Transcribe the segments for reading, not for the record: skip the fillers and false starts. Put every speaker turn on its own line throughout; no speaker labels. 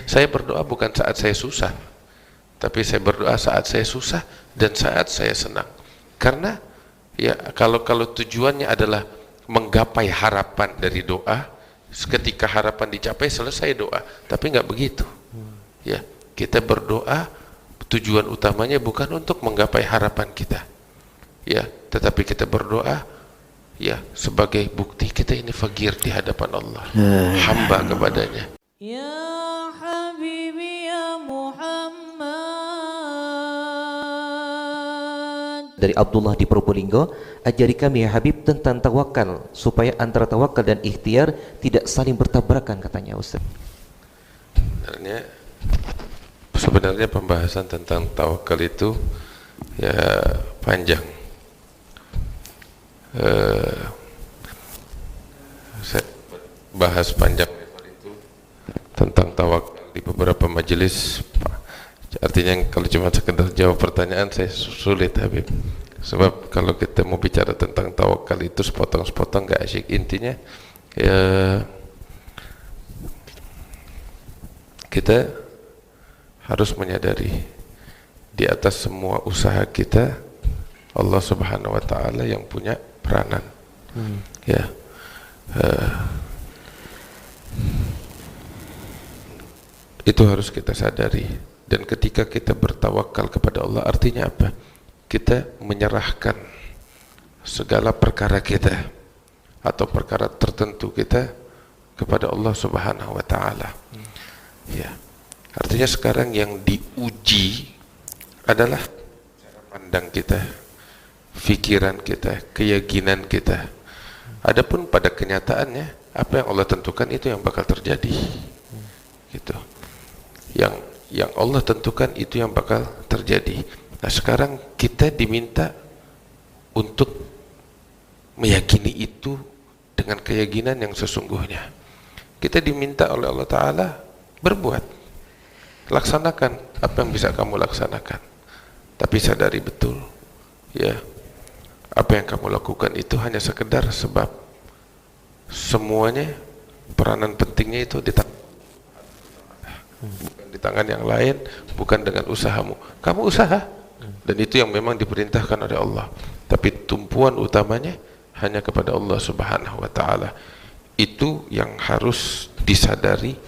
Saya berdoa bukan saat saya susah, tapi saya berdoa saat saya susah dan saat saya senang. Karena ya kalau tujuannya adalah menggapai harapan dari doa, ketika harapan dicapai selesai doa. Tapi nggak begitu. Ya, kita berdoa tujuan utamanya bukan untuk menggapai harapan kita. Ya, tetapi kita berdoa ya sebagai bukti kita ini fakir di hadapan Allah, hamba kepadanya.
Ya Habibi ya Muhammad.
Dari Abdullah di Probolinggo, ajari kami ya Habib tentang tawakal supaya antara tawakal dan ikhtiar tidak saling bertabrakan, katanya Ustaz.
Sebenarnya pembahasan tentang tawakal itu ya panjang. Saya bahas panjang tentang tawakal di beberapa majelis. Artinya kalau cuma sekedar jawab pertanyaan saya sulit, Habib. Sebab kalau kita mau bicara tentang tawakal itu sepotong-sepotong gak asyik. Intinya ya kita harus menyadari di atas semua usaha kita Allah Subhanahu wa taala yang punya peranan. Ya. Itu harus kita sadari. Dan ketika kita bertawakal kepada Allah, artinya apa? Kita menyerahkan segala perkara kita atau perkara tertentu kita kepada Allah Subhanahu wa taala. Ya. Artinya sekarang yang diuji adalah cara pandang kita, pikiran kita, keyakinan kita. Adapun pada kenyataannya, apa yang Allah tentukan itu yang bakal terjadi. Gitu. Yang Allah tentukan itu yang bakal terjadi. Nah, sekarang kita diminta untuk meyakini itu dengan keyakinan yang sesungguhnya. Kita diminta oleh Allah Ta'ala berbuat, laksanakan apa yang bisa kamu laksanakan, tapi sadari betul ya, apa yang kamu lakukan itu hanya sekedar sebab. Semuanya peranan pentingnya itu di tangan, bukan di tangan yang lain, bukan dengan usahamu. Kamu usaha, dan itu yang memang diperintahkan oleh Allah, tapi tumpuan utamanya hanya kepada Allah Subhanahu wa taala. Itu yang harus disadari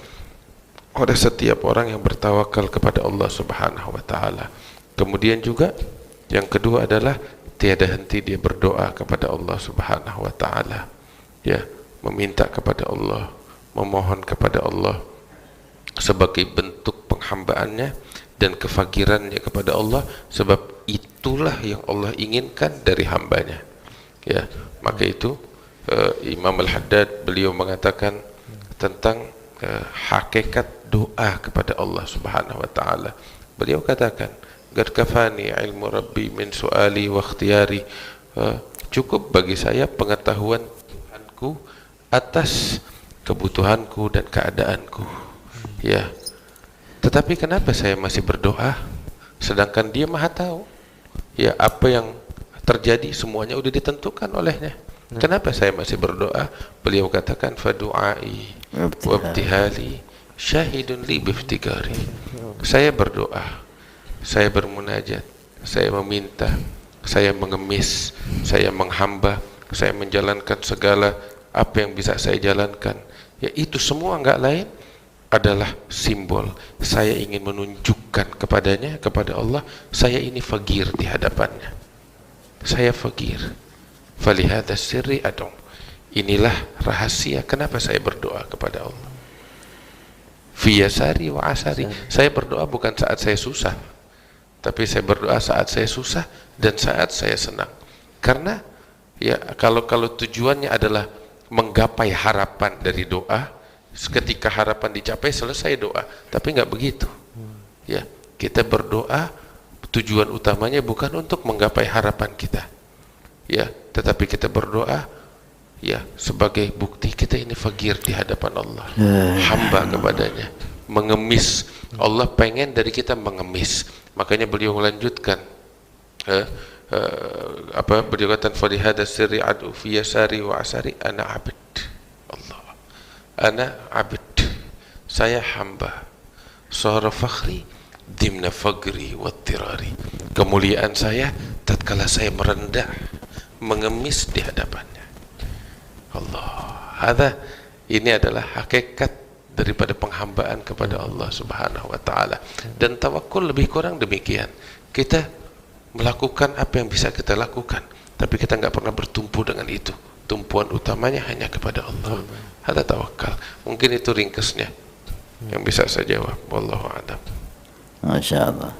oleh setiap orang yang bertawakal kepada Allah Subhanahu wa taala. Kemudian juga yang kedua adalah tiada henti dia berdoa kepada Allah Subhanahu wa taala. Ya, meminta kepada Allah, memohon kepada Allah sebagai bentuk penghambaannya dan kefakirannya kepada Allah, sebab itulah yang Allah inginkan dari hambanya. Ya, maka itu Imam Al-Haddad beliau mengatakan tentang hakikat doa kepada Allah Subhanahu wa taala. Beliau katakan, "Qad kafani ilmu rabbi min su'ali wa ikhtiyari." Cukup bagi saya pengetahuan Tuhanku atas kebutuhanku dan keadaanku. Ya. Tetapi kenapa saya masih berdoa sedangkan Dia Maha tahu? Ya, apa yang terjadi semuanya udah ditentukan olehnya. Kenapa saya masih berdoa? Beliau katakan, fadu'ai wabtihali syahidun li biftigari. Saya berdoa, saya bermunajat, saya meminta, saya mengemis, saya menghamba, saya menjalankan segala apa yang bisa saya jalankan. Ya, itu semua enggak lain adalah simbol saya ingin menunjukkan kepadanya, kepada Allah, saya ini fakir di hadapannya. Saya fakir. Falihada sirri ad'u. Inilah rahasia kenapa saya berdoa kepada Allah. Fi yasari wa asari. Saya berdoa bukan saat saya susah, tapi saya berdoa saat saya susah dan saat saya senang. Karena ya kalau tujuannya adalah menggapai harapan dari doa, ketika harapan dicapai selesai doa. Tapi nggak begitu. Ya, kita berdoa tujuan utamanya bukan untuk menggapai harapan kita. Ya, tetapi kita berdoa ya sebagai bukti kita ini fakir di hadapan Allah, hamba kepadanya, mengemis. Allah pengen dari kita mengemis. Makanya beliau melanjutkan beliau kata falihada sirri adu fi yasari wa asari ana abid. Allah, ana abid, saya hamba. Sahara fakhri dimna fagri wattirari. Kemuliaan saya tatkala saya merendah, mengemis di hadapannya. Allah. Ini adalah hakikat daripada penghambaan kepada Allah Subhanahu wa taala. Dan tawakul lebih kurang demikian. Kita melakukan apa yang bisa kita lakukan, tapi kita enggak pernah bertumpu dengan itu. Tumpuan utamanya hanya kepada Allah. Hada tawakal. Mungkin itu ringkasnya yang bisa saya jawab. Wallahu a'lam.
Masyaallah.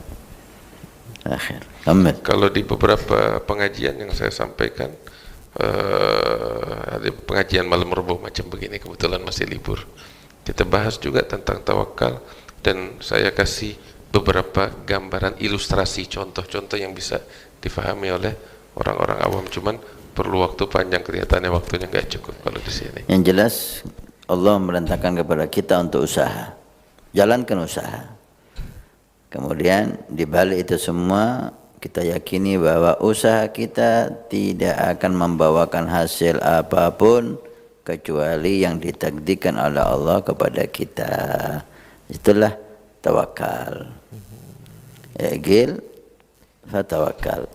Akhir. Amin.
Kalau di beberapa pengajian yang saya sampaikan, ada pengajian malam Rabu macam begini, kebetulan masih libur, kita bahas juga tentang tawakal, dan saya kasih beberapa gambaran ilustrasi, contoh-contoh yang bisa difahami oleh orang-orang awam. Cuman perlu waktu panjang, kelihatannya waktunya nggak cukup kalau di sini.
Yang jelas Allah merintahkan kepada kita untuk usaha, jalankan usaha. Kemudian di balik itu semua kita yakini bahwa usaha kita tidak akan membawakan hasil apapun kecuali yang ditakdirkan oleh Allah kepada kita. Itulah tawakal. Gil fatawakal.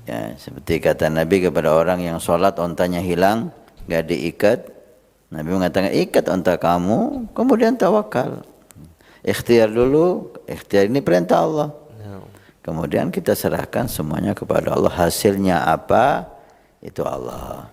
Ya, seperti kata Nabi kepada orang yang sholat ontanya hilang, gak diikat, Nabi mengatakan ikat onta kamu, kemudian tawakal. Ikhtiar dulu, ikhtiar ini perintah Allah. Kemudian kita serahkan semuanya kepada Allah. Hasilnya apa? Itu Allah.